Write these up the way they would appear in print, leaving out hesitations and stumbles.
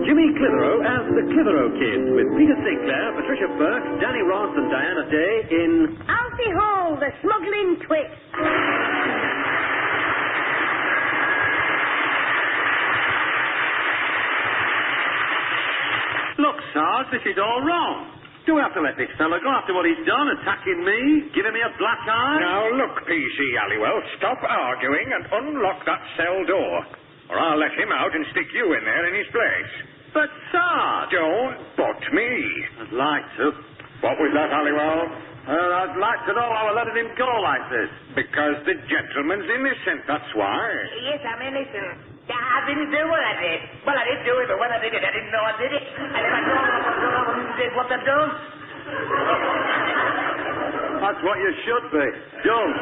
Jimmy Clitheroe as the Clitheroe Kids with Peter Sinclair, Patricia Burke, Danny Ross and Diana Day in... Alfie Hall, the smuggling twit. Look, Sarge, this is all wrong. Do we have to let this fella go after what he's done, attacking me, giving me a black eye? Now, look, P.C. Halliwell, stop arguing and unlock that cell door, or I'll let him out and stick you in there in his place. But, Sarge... Don't butt me. I'd like to. What was that, Halliwell? I'd like to know how we're letting him go like this. Because the gentleman's innocent, that's why. Yes, I'm innocent. I didn't do what I did. Well, I didn't do it, but when I did it, I didn't know I did it. And if I told them I did what I've done. That's what you should be. Don't.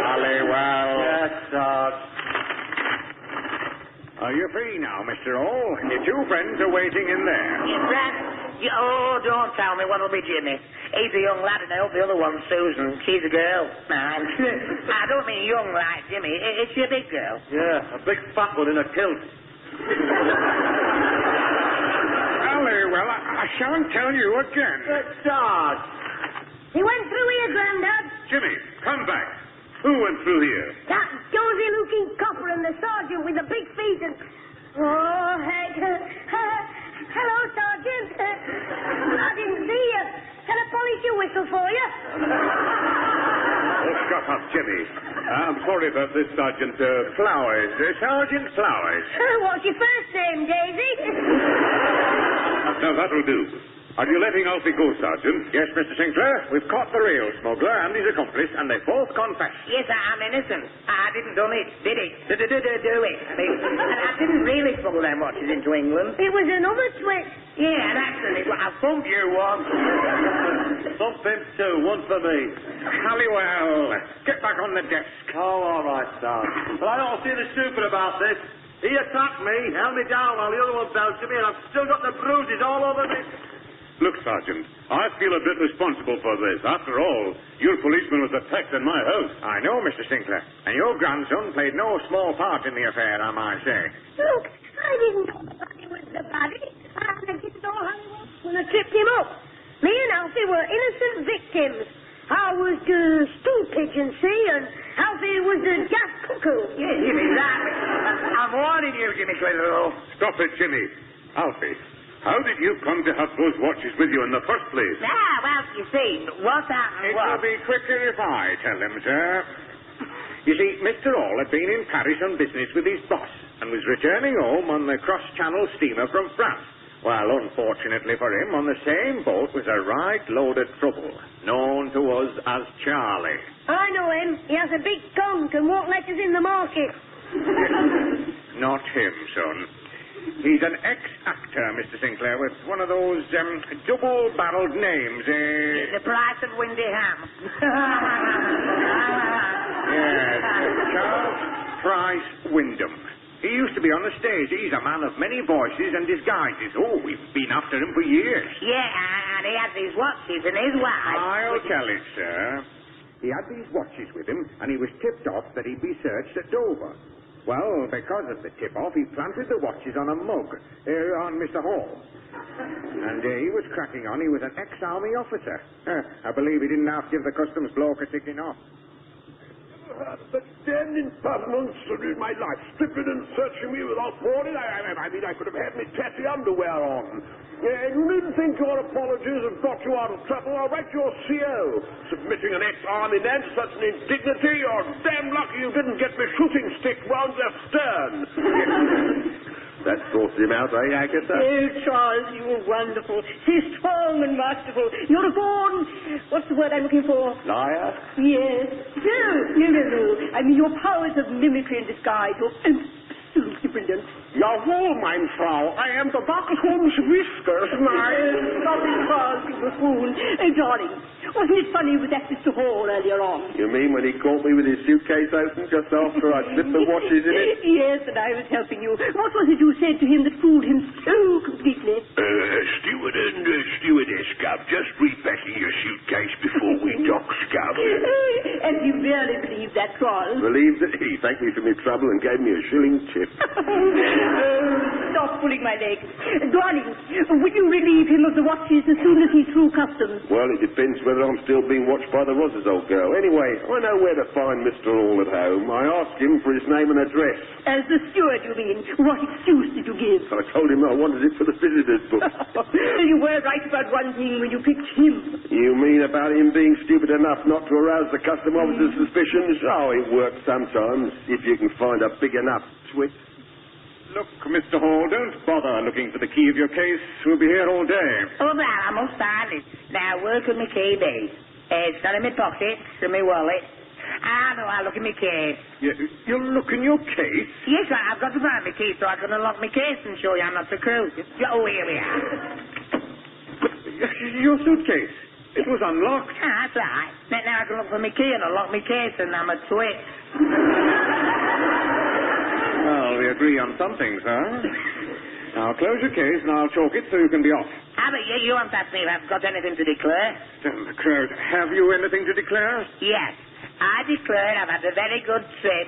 Halliwell. Yes, Sarge. Are you free now, Mr. Hall? Your two friends are waiting in there. Yes, Brad. Oh, don't tell me what'll be Jimmy. He's a young lad, and I hope the other one's Susan. She's a girl. I don't mean young like Jimmy. Is she a big girl? Yeah, a big fat one in a kilt. Halliwell, I shan't tell you again. But, Sarge. He went through here, Grandad. Jimmy, come back. Who went through here? That dozy-looking copper and the sergeant with the big feet and... Oh, heck. Hello, Sergeant. I didn't see you. Can I polish your whistle for you? Oh, shut up, Jimmy. I'm sorry about this, Sergeant Flowers. Sergeant Flowers. What's your first name, Daisy? Now, that'll do. Are you letting Alfie go, Sergeant? Yes, Mr. Sinclair. We've caught the real smuggler and his accomplice, and they both confessed. Yes, I'm innocent. I didn't do it. Did it? Do it. I didn't really smuggle them watches into England. It was another twit. Yeah, an accident. Well, I thumped you once. Thump him too, one for me. Halliwell, get back on the desk. Oh, all right, Sarge. But I don't see the stupid about this. He attacked me, held me down while the other one belted me, and I've still got the bruises all over me. Look, Sergeant, I feel a bit responsible for this. After all, your policeman was attacked in my house. I know, Mr. Sinclair. And your grandson played no small part in the affair, I might say. Look, I didn't know he was the body. I didn't know how he was when I tripped him up. Me and Alfie were innocent victims. I was the stool pigeon, see, and Alfie was the gas cuckoo. Yes, exactly. I'm warning you, Jimmy Clitheroe. Stop it, Jimmy. Alfie, how did you come to have those watches with you in the first place? Well, you see, what happened It will be quicker if I tell him, sir. You see, Mr. Hall had been in Paris on business with his boss and was returning home on the cross-channel steamer from France. Well, unfortunately for him, on the same boat was a right load of trouble, known to us as Charlie. I know him. He has a big conch and won't let us in the market. Not him, son. He's an ex-actor, Mr. Sinclair, with one of those double-barreled names. The price of windy ham. Yes, Charles Price Wyndham. He used to be on the stage. He's a man of many voices and disguises. Oh, we've been after him for years. Yeah, and he had these watches and his wife. I'll tell it, sir. He had these watches with him, and he was tipped off that he'd be searched at Dover. Well, because of the tip-off, he planted the watches on a mug on Mr. Hall. And he was cracking on. He was an ex-army officer. I believe he didn't have to give the customs bloke a ticking off. The damned impertinence in my life, stripping and searching me without warning. I mean, I could have had my tatty underwear on. You needn't think your apologies have got you out of trouble. I'll write your CO. Submitting an ex-army man to such an indignity, you're damn lucky you didn't get me shooting stick round their stern. That sorts him out, eh, Agatha? Oh, Charles, you were wonderful. So strong and masterful. You're a born... What's the word I'm looking for? Liar? Yes. No. I mean, your powers of mimicry and disguise. You're absolutely brilliant. Jawohl, mein Frau. I am the Buckholm's whiskers, Stop it, Charles, you buffoon. Oh, darling, wasn't it funny with that Mr. Hall earlier on? You mean when he caught me with his suitcase open just after I slipped the watches in it? Yes, and I was helping you. What was it you said to him that fooled him so completely? Steward and stewardess, Scab. Just repacking your suitcase before we dock, Scab. And you really believe that, Charles? Relieved that he thanked me for my trouble and gave me a shilling tip. Stop pulling my leg. Darling, will you relieve him of the watches as soon as he's through customs? Well, it depends whether I'm still being watched by the Rosses, old girl. Anyway, I know where to find Mr. Hall at home. I asked him for his name and address. As the steward, you mean? What excuse did you give? I told him I wanted it for the visitors' book. You were right about one thing when you picked him. You mean about him being stupid enough not to arouse the custom officer's suspicions? Oh, it works sometimes, if you can find a big enough twit. Look, Mr. Hall, don't bother looking for the key of your case. We'll be here all day. Oh, well, I must find it. Now, where could my key be? It's not in my pocket, it's in my wallet. Ah, no, I'll look in my case. You'll look in your case? Yes, I've got to find my key so I can unlock my case and show you I'm not the crew. Oh, here we are. But your suitcase, it was unlocked. Ah, that's right. Now I can look for my key and unlock my case and I'm a twit. Well, we agree on some things, huh? Now, close your case and I'll chalk it so you can be off. Ah, but you won't ask me if I've got anything to declare. Damn the crowd. Have you anything to declare? Yes, I declare I've had a very good trip.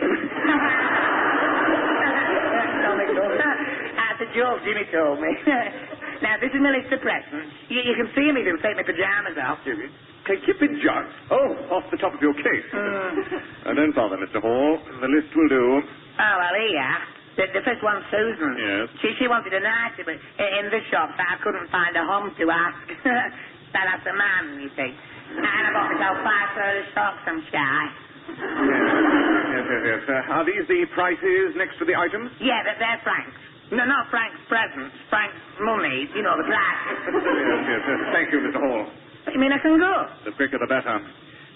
That's a joke Jimmy told me. Now, this is my list of presents. You can see me if you take my pyjamas off. Take your pajamas. Oh, off the top of your case. Don't bother, Mr. Hall. The list will do. Oh, well, here. The first one's Susan. Yes. She wanted a nightie, but in the shop I couldn't find a home to ask. That's a man, you see. And I bought myself 5 pairs of socks, I'm shy. Yes. Are these the prices next to the items? Yeah, they're Frank's. No, not Frank's presents. Frank's money. You know, the price. Yes. Thank you, Mr. Hall. You mean I can go? The quicker the better.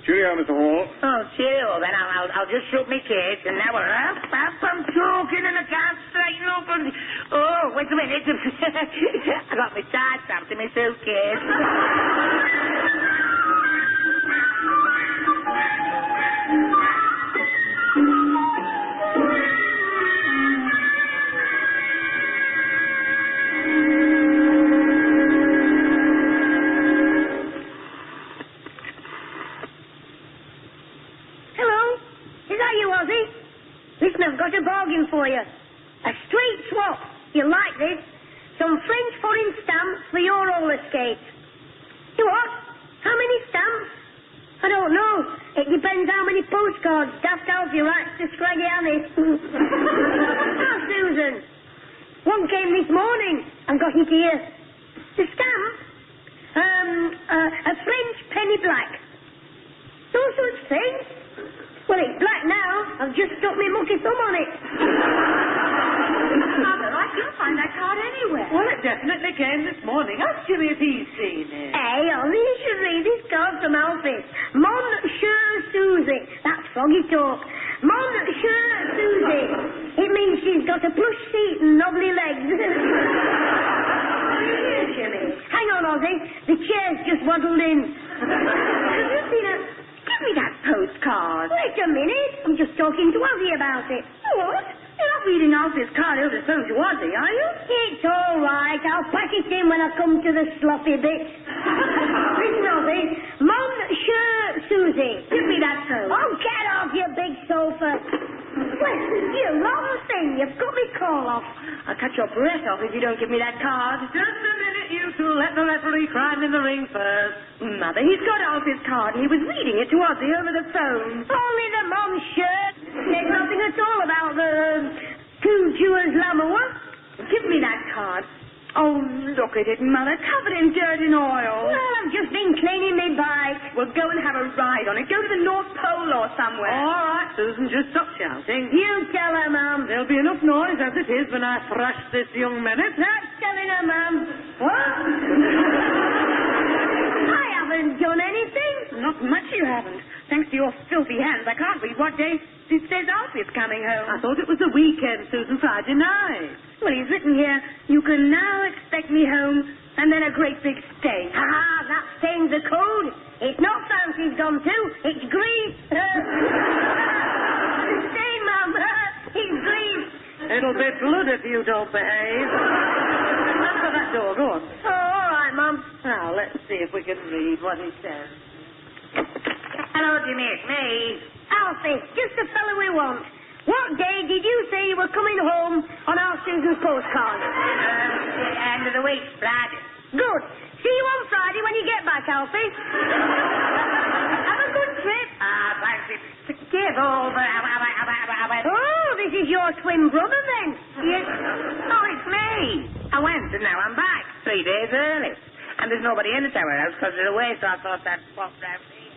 Cheerio, Mr. Hall. Oh, cheerio. Then I'll just shoot me kids, and now we're up. I'm choking and I can't straighten up. And... Oh, wait a minute. I got my tie strapped in my suitcase. Listen, I've got a bargain for you. A straight swap. You'll like this. Some French foreign stamps for your roller skates. You what? How many stamps? I don't know. It depends how many postcards Daft Alfie writes to Scraggy Alice. Now, Susan. One came this morning and got it here. The stamp? A French penny black. No such thing. Well, it's black now. I've just stuck my monkey thumb on it. Mother, I couldn't find that card anywhere. Well, it definitely came this morning. Ask Jimmy if he's seen it. Hey, only you should read this card from Alfie. Monsieur Susie. That's froggy talk. Monsieur Susie. It means she's got a plush seat and knobbly legs. Here, Jimmy. Hang on, Ozzy. The chair's just waddled in. Have you seen it? Give me that postcard. Wait a minute. I'm just talking to Ozzy about it. What? You're not reading Alfie's card over the phone to Ozzy, are you? It's all right. I'll pack it in when I come to the sloppy bit. Listen, Ozzy. Monsieur Susie. Give me that phone. Oh, get off, you big sofa. Well, you long thing. You've got me call off. I'll cut your breath off if you don't give me that card. Just a minute, you two. Let the referee climb in the ring first. Mother, he's got Alfie's card. He was reading it to Ozzy over the phone. Only the monsieur. There's nothing at all about the two Jewers l'amour. Give me that card. Oh, look at it, Mother. Covered in dirt and oil. Well, I've just been cleaning my bike. Well, go and have a ride on it. Go to the North Pole or somewhere. All right, Susan, just stop shouting. You tell her, Mum. There'll be enough noise as it is when I thrash this young minute. That's telling her, Mum. What? I haven't done anything. Not much you haven't. Thanks to your filthy hands, I can't read what day it says Alfie's coming home. I thought it was the weekend, Susan, Friday night. Well, he's written here, you can now expect me home, and then a great big stay. Ah, that stains the code. It's not France he's gone to, it's Greece. Stay, Mum. It's Greece. It'll be blood if you don't behave. Answer that door, go on. Oh, all right, Mum. Now, let's see if we can read what he says. Hello, Jimmy, it's me. Alfie, just the fellow we want. What day did you say you were coming home on our Susan's postcard? End of the week, Friday. Good. See you on Friday when you get back, Alfie. Have a good trip. Thanks. Give over. Oh, this is your twin brother, then? Yes. Oh, it's me. I went and now I'm back 3 days early. And there's nobody in the tower house because they're away, so I thought I'd pop round here.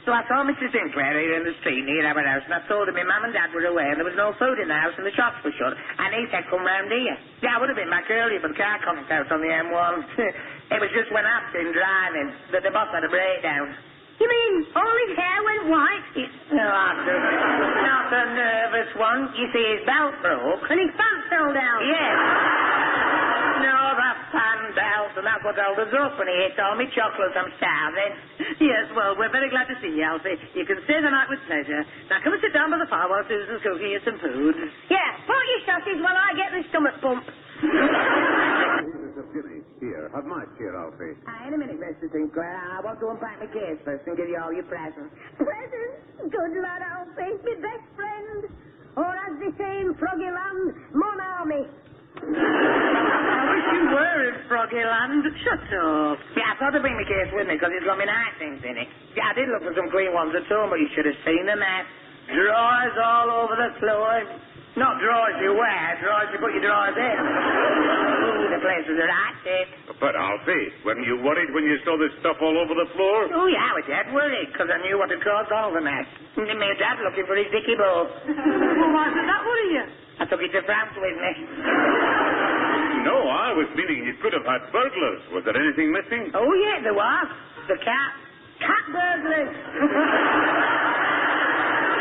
So I saw Mr. Sinclair here in the street near our house, and I told him my mum and dad were away, and there was no food in the house, and the shops were shut. And he said, come round here. Yeah, I would have been back earlier, but the car conked out on the M1. It was just when I've been driving that the boss had a breakdown. You mean all his hair went white? No, not a nervous one. You see, his belt broke. And his pants fell down? Yes. No, that fan belt, and that's what held us up when he ate all my chocolates. I'm starving. Yes, well, we're very glad to see you, Alfie. You can stay the night with pleasure. Now, come and sit down by the fire while Susan's cooking you some food. Yeah, put your sausage while I get the stomach pump. Jimmy, here, have my cheer, Alfie. In a minute, Mr. Sinclair. I want to unpack my case first and give you all your presents. Presents? Good lad, Alfie. My best friend. Or as they say in Froggyland, Mon Army. I wish you were in Froggyland. Shut up. Yeah, I thought to bring my case with me because it's got my nice things in it. Yeah, I did look for some clean ones at home, but you should have seen them there. Drawers all over the floor. Not drawers you wear, drawers you put your drawers in. Ooh, the place was a right tip. But, Alfie, weren't you worried when you saw this stuff all over the floor? Oh, yeah, I was dead worried because I knew what had caused all the mess. And my dad looking for his dicky ball. Well, why did that worry you? I took it to France with me. No, I was meaning you could have had burglars. Was there anything missing? Oh, yeah, there was. The cat. Cat burglars.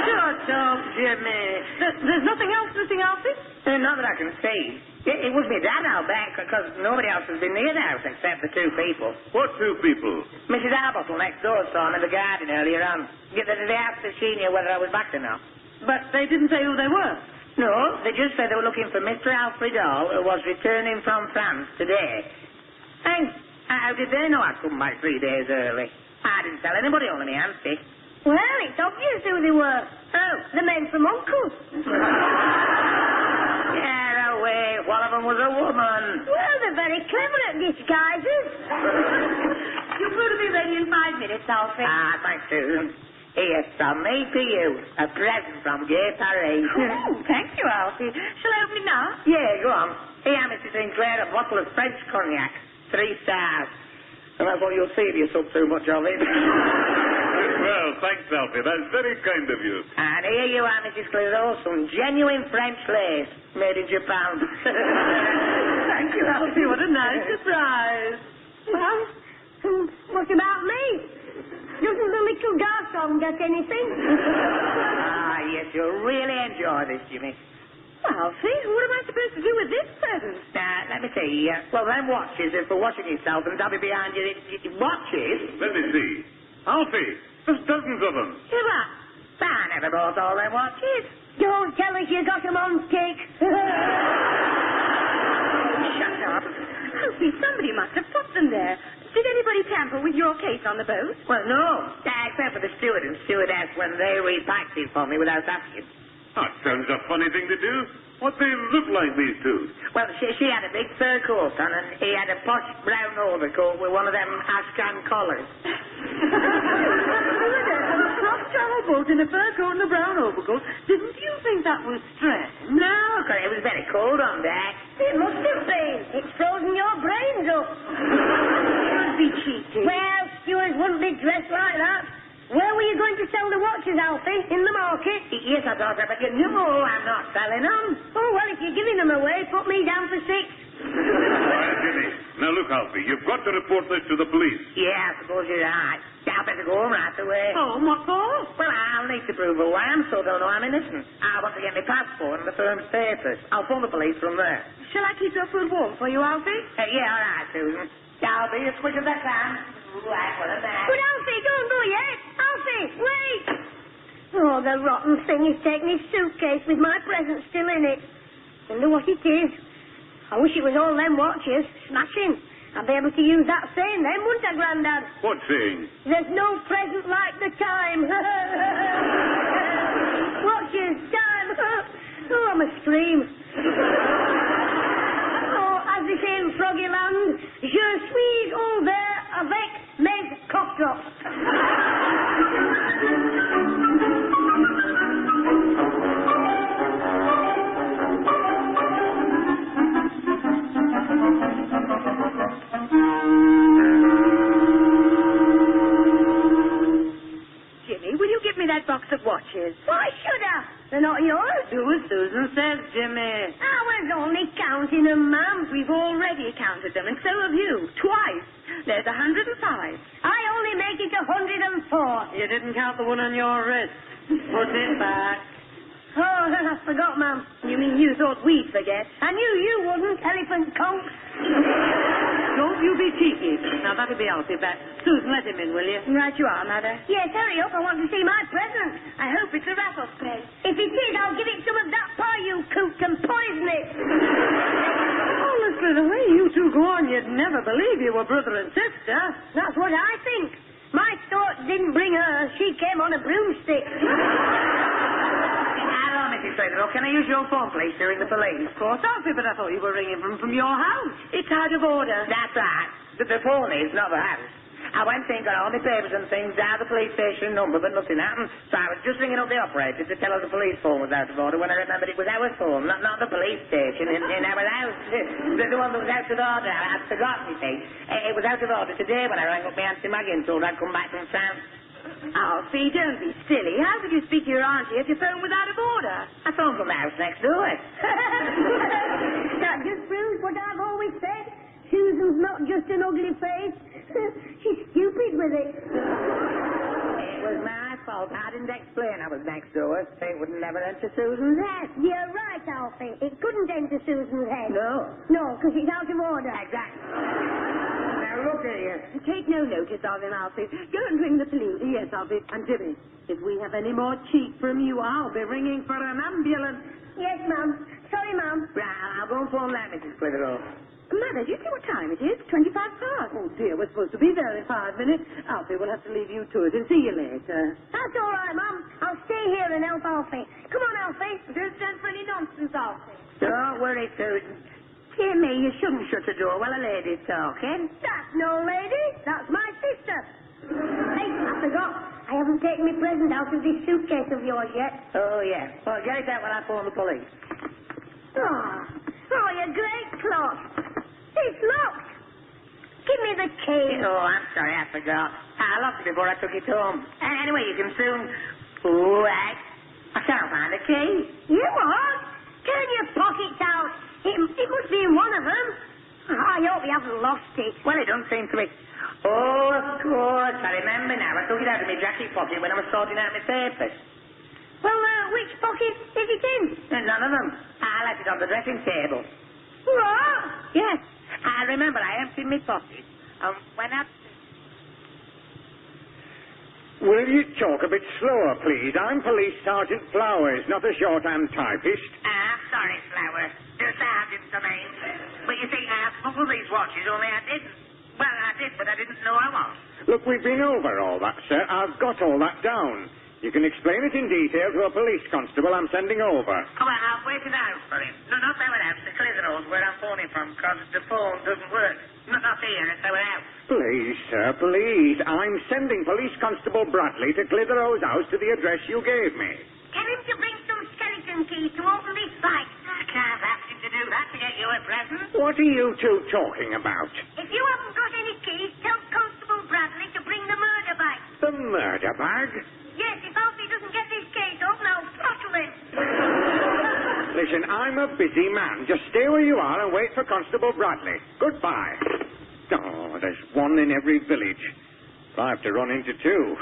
Shut up, Jimmy. There's nothing else missing, Alfie? Not that I can see. It was my dad, I'll bet, because nobody else has been near the house except the two people. What two people? Mrs. Arbottle next door saw him in the garden earlier on. They asked if she knew whether I was back or not. But they didn't say who they were. No, they just said they were looking for Mr. Alfred Hall, who was returning from France today. And how did they know I'd come back 3 days early? I didn't tell anybody, only my auntie. Well, it's obvious who they were. Oh, the men from Uncle. Yeah, away. One of them was a woman. Well, they're very clever at disguises. You're going to be ready in 5 minutes, Alfie. Thanks, Susan. Here's from me to you. A present from Gay Paris. Thank you, Alfie. Shall I open it now? Yeah, go on. Here, Mr. Sinclair, a bottle of French cognac. 3 stars. And that's what you'll see if you suck too much of it. Well, thanks, Alfie. That's very kind of you. And here you are, Mrs. Clitheroe, some genuine French lace made in Japan. Thank you, Alfie. What a nice surprise. Well, what about me? Doesn't the little garçon get anything? Yes, you'll really enjoy this, Jimmy. Alfie, what am I supposed to do with this present? Let me see. Well, them watches are for washing yourself and Dobby behind you. Watches? Let me see. Alfie, there's dozens of them. Yeah, what? I never bought all them watches. Don't tell us you got them on stick. Shut up. Alfie, somebody must have put them there. Did anybody tamper with your case on the boat? Well, no. Except for the steward and stewardess when they repacked it for me without asking. That sounds a funny thing to do. What they look like, these two? Well, she had a big fur coat on, and he had a posh brown overcoat with one of them Ashcan collars. A soft travel boat in a fur coat and a brown overcoat. Didn't you think that was strange? No, because it was very cold on deck. It must have been. It's frozen your brains up. Don't be cheeky. Well, stewards wouldn't be dressed like that. Where were you going to sell the watches, Alfie? In the market? Yes, I thought that, but you know I'm not selling them. Oh, well, if you're giving them away, put me down for 6. Quiet, Jimmy. Now, look, Alfie, you've got to report this to the police. Yeah, I suppose you're right. I better go home right away. Oh, what for? Well, I'll need to prove who I am, so they'll know I'm innocent. I want to get my passport and the firm's papers. I'll phone the police from there. Shall I keep your food warm for you, Alfie? Yeah, all right, Susan. I'll be as quick as I can. Right, well, But Alfie, don't go yet. Alfie, wait. Oh, the rotten thing is taking his suitcase with my present still in it. Wonder what it is. I wish it was all them watches. Smashing. I'd be able to use that saying then, wouldn't I, Grandad? What saying? There's no present like the time. Watches, time. Oh, I must scream. Oh, as they say in Froggyland, je suis ouvert avec mes cough drops. Jimmy, will you give me that box of watches? Why should I? They're not yours. Do as Susan says, Jimmy. I was only counting them, ma'am. We've already counted them, and so have you. Twice. There's 105. I only make it 104. You didn't count the one on your wrist. Put it back. Oh, I forgot, ma'am. You mean you thought we'd forget? I knew you wouldn't, elephant conk. Don't you be cheeky. Now, that'll be Alfie back. Susan, let him in, will you? Right you are, Mother. Yes, hurry up. I want to see my present. I hope it's a raffle peg. If it is, I'll give it some of that pie you cooked and poison it. Honestly, the way you two go on, you'd never believe you were brother and sister. That's what I think. My thought didn't bring her. She came on a broomstick. Hello, Mrs. Clitheroe. Can I use your phone, please, to ring the police? Of course, Alfie, but I thought you were ringing from your house. It's out of order. That's right. The phone is, not the house. I went in, got all my papers and things, dialed the police station number, but nothing happened. So I was just ringing up the operator to tell her the police phone was out of order when I remembered it was our phone, not the police station in our house. The one that was out of order. I'd forgotten, you see. It was out of order today when I rang up my Auntie Maggie and told her I'd come back from town. Alfie, don't be silly. How could you speak to your auntie if your phone was out of order? I phoned from the house next door. That just proves what I've always said. Susan's not just an ugly face. She's stupid with it. It was my fault. I didn't explain I was next door, so it would never enter Susan's head. You're right, Alfie. It couldn't enter Susan's head. No. No, because it's out of order. Exactly. Now look at you. Take no notice of him, Alfie. Go and ring the police. Yes, Alfie. And Jimmy, if we have any more cheek from you, I'll be ringing for an ambulance. Yes, ma'am. Sorry, ma'am. Right, I'll go and phone that, Mrs. Clitheroe. Mother, do you see what time it is? 25 past. Oh, dear, we're supposed to be there in 5 minutes. Alfie, we'll have to leave you to it and see you later. That's all right, ma'am. I'll stay here and help Alfie. Come on, Alfie. Don't stand for any nonsense, Alfie. Don't worry, Susan. Jimmy, you shouldn't shut the door while a lady's talking. That's no lady. That's my sister. Hey, I forgot. I haven't taken my present out of this suitcase of yours yet. Oh, yeah. Well, get it out when I phone the police. Oh, you great clock. It's locked. Give me the key. Oh, I'm sorry, I forgot. I locked it before I took it home. Anyway, you can soon... Wait. I can't find the key. You what? Turn your pockets out. It must be in one of them. I hope you haven't lost it. Well, it don't seem to be... Oh, of course. I remember now. I took it out of my jacket pocket when I was sorting out my papers. Well, which pocket is it in? None of them. I left it on the dressing table. What? Yes. I remember I emptied my pocket and went up... Will you talk a bit slower, please? I'm Police Sergeant Flowers, not a shorthand typist. Sorry, Flowers. The sergeant, I mean. But you see, I smuggled these watches, only I didn't. Well, I did, but I didn't know I was. Look, we've been over all that, sir. I've got all that down. You can explain it in detail to a police constable I'm sending over. Oh, well, I'll wait it out for him. No, not our house, the Clitheroe's where I'm phoning from, because the phone doesn't work. Not here, it's our house. Please, sir, please. I'm sending Police Constable Bradley to Clitheroe's house to the address you gave me. Tell him to bring some skeleton keys to open this fight. I can't ask him to do that to get you a present. What are you two talking about? If you haven't got any keys, tell Constable Bradley to bring the murder bag. The murder bag? Yes, if Alfie doesn't get this case open, I'll throttle him. Listen, I'm a busy man. Just stay where you are and wait for Constable Bradley. Goodbye. Oh, there's one in every village. I have to run into two.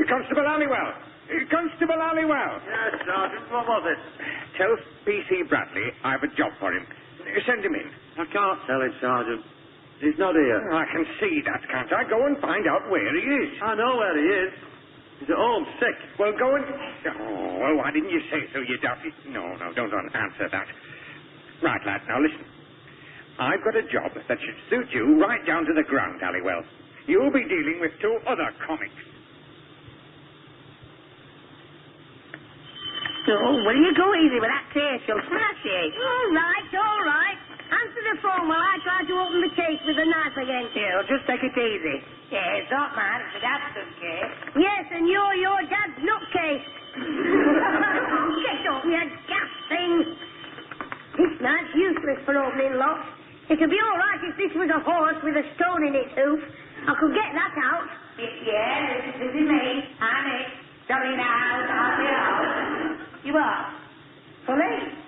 Constable Halliwell! Constable Halliwell! Yes, Sergeant, what was it? Tell P.C. Bradley I have a job for him. Send him in. I can't tell it, Sergeant. He's not here. I can see that, can't I? Go and find out where he is. I know where he is. He's at home, sick. Well, go and... Oh, well, why didn't you say so, you daft... No, don't answer that. Right, lad, now listen. I've got a job that should suit you right down to the ground, Halliwell. You'll be dealing with 2 other comics. Oh, will you go easy with that case? You'll smash it. All right. Answer the phone while I try to open the case with a knife again. Yeah, just take it easy. Yeah, it's not mine, it's the dad's case. Yes, and you're your dad's nutcase. Get up, you gas thing. This knife's useless for opening locks. It'd be all right if this was a horse with a stone in its hoof. I could get that out. Yeah, this is me. I'm it. Sorry now, I'll be out. You are? Police?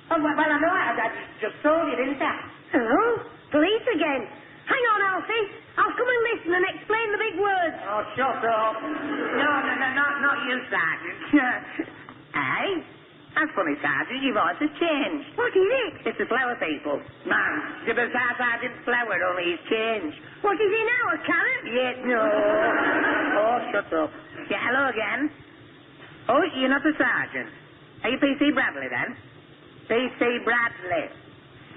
Oh, well, I know I just told you, didn't I? Oh, police again. Hang on, Alfie. I'll come and listen and explain the big words. Oh, shut up. No, not you, Sergeant. Hey? That's funny, Sergeant. Your voice has changed. What is it? It's the Flower people. Man, Gibber Sergeant Flower, only he's changed. What is he now, a carrot? Yeah, no. Oh, shut up. Yeah, hello again. Oh, you're not the sergeant. Are you PC Bradley, then? PC Bradley.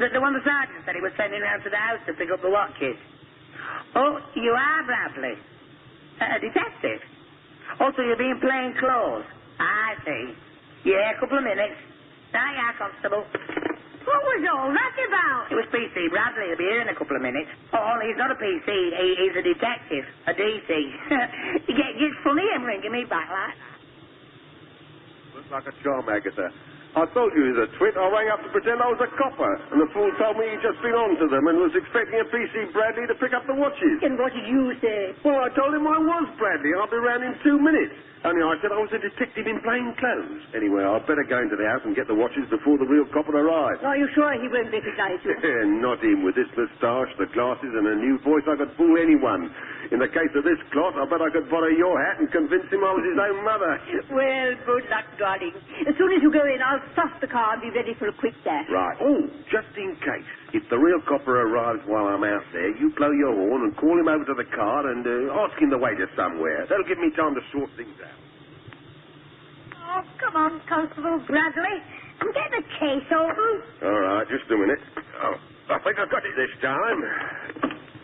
The one the sergeant said he was sending round to the house to pick up the watches. Oh, you are Bradley. A detective? Also, you're being plain clothes. I see. Yeah, a couple of minutes. There you are, Constable. What was all that about? It was PC Bradley. He'll be here in a couple of minutes. Oh, he's not a PC. He's a detective. A DC. It's funny him ringing me back like that. Looks like a charm, Agatha. I told you he's a twit. I rang up to pretend I was a copper, and the fool told me he'd just been on to them and was expecting a PC Bradley to pick up the watches. And what did you say? Well, I told him I was Bradley. I'll be round in 2 minutes. Only I said I was a detective in plain clothes. Anyway, I'd better go into the house and get the watches before the real copper arrives. Are you sure he won't recognize you? Not him. With this moustache, the glasses, and a new voice, I could fool anyone. In the case of this clot, I bet I could borrow your hat and convince him I was his own mother. Well, good luck, darling. As soon as you go in, I'll stuff the car and be ready for a quick dash. Right. Oh, just in case. If the real copper arrives while I'm out there, you blow your horn and call him over to the car and ask him the way to somewhere. That'll give me time to sort things out. Oh, come on, Constable Bradley. And get the case open. All right, just a minute. Oh, I think I got it this time.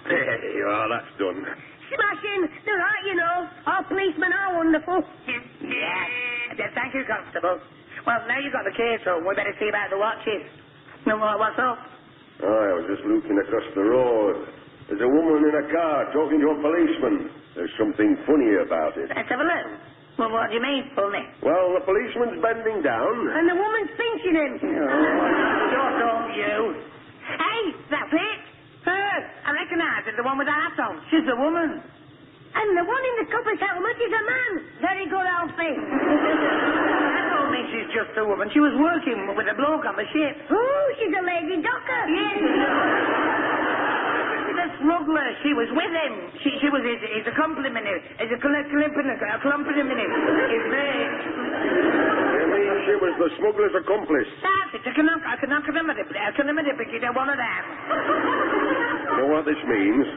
There you are, that's done. Smashing. They're right, you know. Our policemen are wonderful. Yeah. Thank you, Constable. Well, now you've got the case on, we better see about the watches. What's up? I was just looking across the road. There's a woman in a car talking to a policeman. There's something funny about it. Let's have a look. Well, what do you mean, funny? Well, the policeman's bending down. And the woman's pinching him. Shut up, you. Hey, that's it. Her. I recognise her, the one with the hat on. She's the woman. And the one in the copper's helmet is a man. Very good, Alfie. That don't mean she's just a woman. She was working with a bloke on the ship. Oh, she's a lady docker. Yes. The smuggler. She was with him. She was his accompaniment. His accompaniment. His mate. You mean she was the smuggler's accomplice? That's it. I cannot pick it one of them. You know what this means?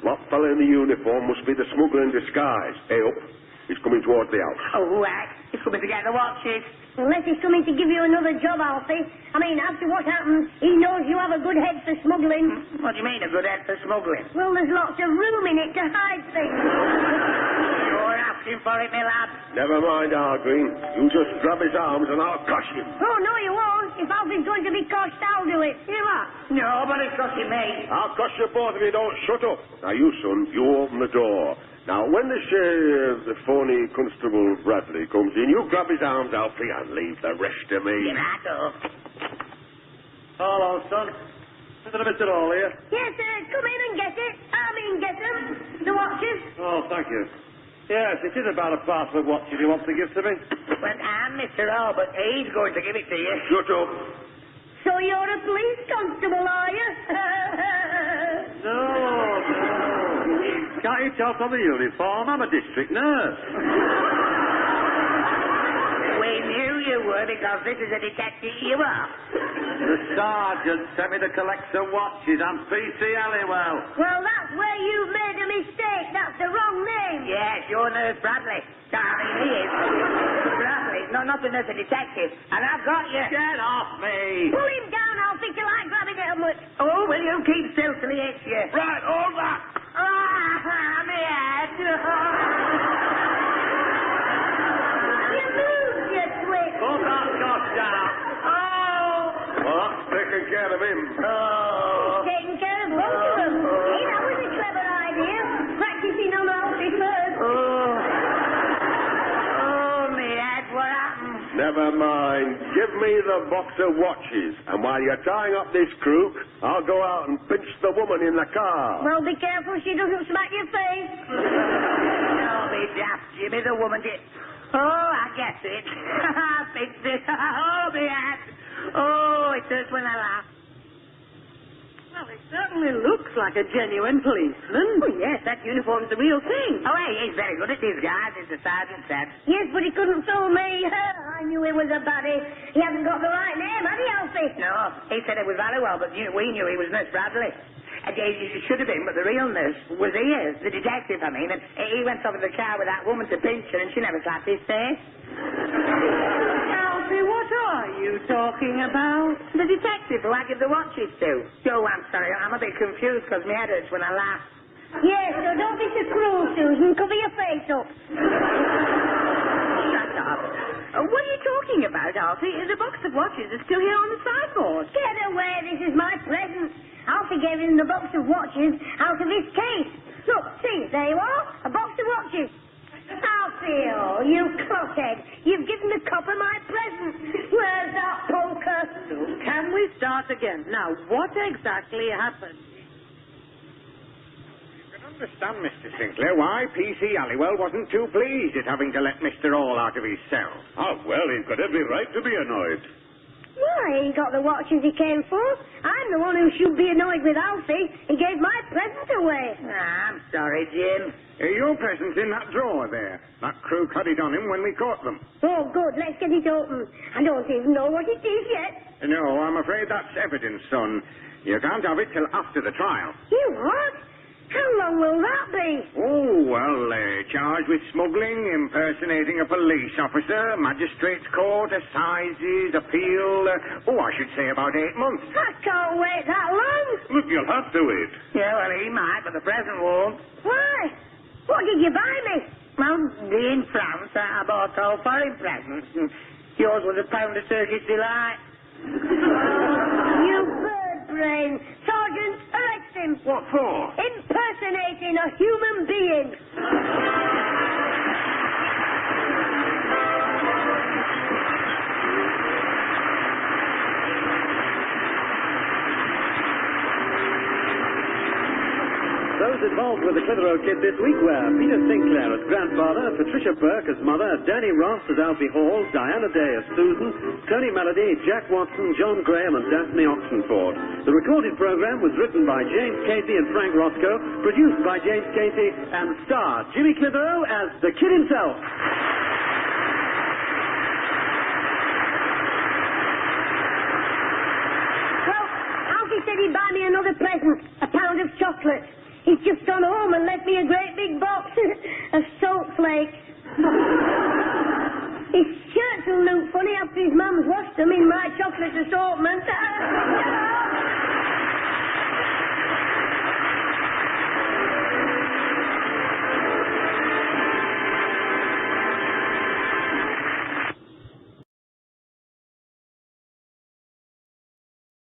That fella in the uniform must be the smuggler in disguise. Hey, up. He's coming towards the house. Oh, right. He's coming to get the watches. Unless he's coming to give you another job, Alfie. I mean, after what happened, he knows you have a good head for smuggling. What do you mean, a good head for smuggling? Well, there's lots of room in it to hide things. You're asking for it, my lad. Never mind, Argreen. You just grab his arms and I'll crush him. Oh, no, you won't. If Alfie's going to be crushed, I'll do it. Here you are. Nobody's crushing me. I'll crush you both if you don't shut up. Now, you, son, you open the door. Now, when the phony Constable Bradley comes in, you grab his arms, Alfie, and leave the rest to me. Get out of. Hello, son. Is it a Mr. Hall here? Yes, sir. Come in and get it. Get them. The watches. Oh, thank you. Yes, it is about a parcel of watches you want to give to me. Well, I'm Mr. O, but he's going to give it to you. Shut up. So you're a police constable, are you? No. Can't you tell from the uniform? I'm a district nurse. We knew you were because this is a detective you are. The sergeant sent me to collect some watches. I'm PC Halliwell. Well, that's where you've made a mistake. That's the wrong name. Yes, you're Nurse Bradley. Darling, he is. Bradley. No, nothing as a detective. And I've got you. Get off me! Pull him down, Alfie, till I grab his helmet. Oh, will you keep still till he hits you? Right, hold that. Ah, my head. You move, you twit. Put that gosh down! Oh. Well, that's taking care of him. Oh. Taking care of both of them. Hey, that was a clever idea. Practicing on Alfie first. Oh. Oh, my head, what happened? Never mind. Give me the box of watches. And while you're tying up this crook, I'll go out and pinch the woman in the car. Well, be careful she doesn't smack your face. Don't be daft, Jimmy. The woman did. Oh, I get it. I fixed it. Oh, my head. Oh, it hurts when I laugh. Well, he certainly looks like a genuine policeman. Oh, yes, that uniform's the real thing. Oh, hey, he's very good at disguise, as the sergeant said. Yes, but he couldn't fool me. I knew he was a baddie. He hasn't got the right name, has he, Alfie? No, he said it was very well, but we knew he was Nurse Bradley. It should have been, but the real nurse was here, the detective, I mean, and he went over to the car with that woman to pinch her, and she never slapped his face. Alfie, what are you talking about? The detective who I give the watches to. Oh, I'm sorry, I'm a bit confused because my head hurts when I laugh. Yes, so don't be so cruel, Susan. Cover your face up. Shut up. What are you talking about, Alfie? The box of watches is still here on the sideboard. Get away, this is my present. Alfie gave him the box of watches out of his case. Look, see, there you are, a box of watches. Alfie, oh, you clockhead. You've given the copper my present. Where's that poker? Can we start again? Now, what exactly happened? Understand, Mr. Sinclair, why P.C. Halliwell wasn't too pleased at having to let Mr. Hall out of his cell. Oh, well, he's got every right to be annoyed. Why, he got the watches he came for. I'm the one who should be annoyed with Alfie. He gave my present away. I'm sorry, Jim. Your present's in that drawer there. That crook had it on him when we caught them. Oh, good, let's get it open. I don't even know what it is yet. No, I'm afraid that's evidence, son. You can't have it till after the trial. You what? How long will that be? Oh, well, charged with smuggling, impersonating a police officer, magistrate's court, assizes, appeal. I should say about 8 months. I can't wait that long. Look, you'll have to wait. Yeah, well, he might, but the present won't. Why? What did you buy me? Well, in France, I bought all foreign presents, and yours was a pound of Turkish delight. You bird brain. Sergeant, arrest him. What for? Impersonating a human being. Those involved with the Clitheroe kid this week were Peter Sinclair as grandfather, Patricia Burke as mother, Danny Ross as Alfie Hall, Diana Day as Susan, Tony Melody, Jack Watson, John Graham and Daphne Oxenford. The recorded program was written by James Casey and Frank Roscoe, produced by James Casey, and starred Jimmy Clitheroe as the kid himself. Well, Alfie said he'd buy me another present, a pound of chocolate. He's just gone home and left me a great big box of salt flakes. His shirts will look funny after his mum's washed them in my chocolate assortment.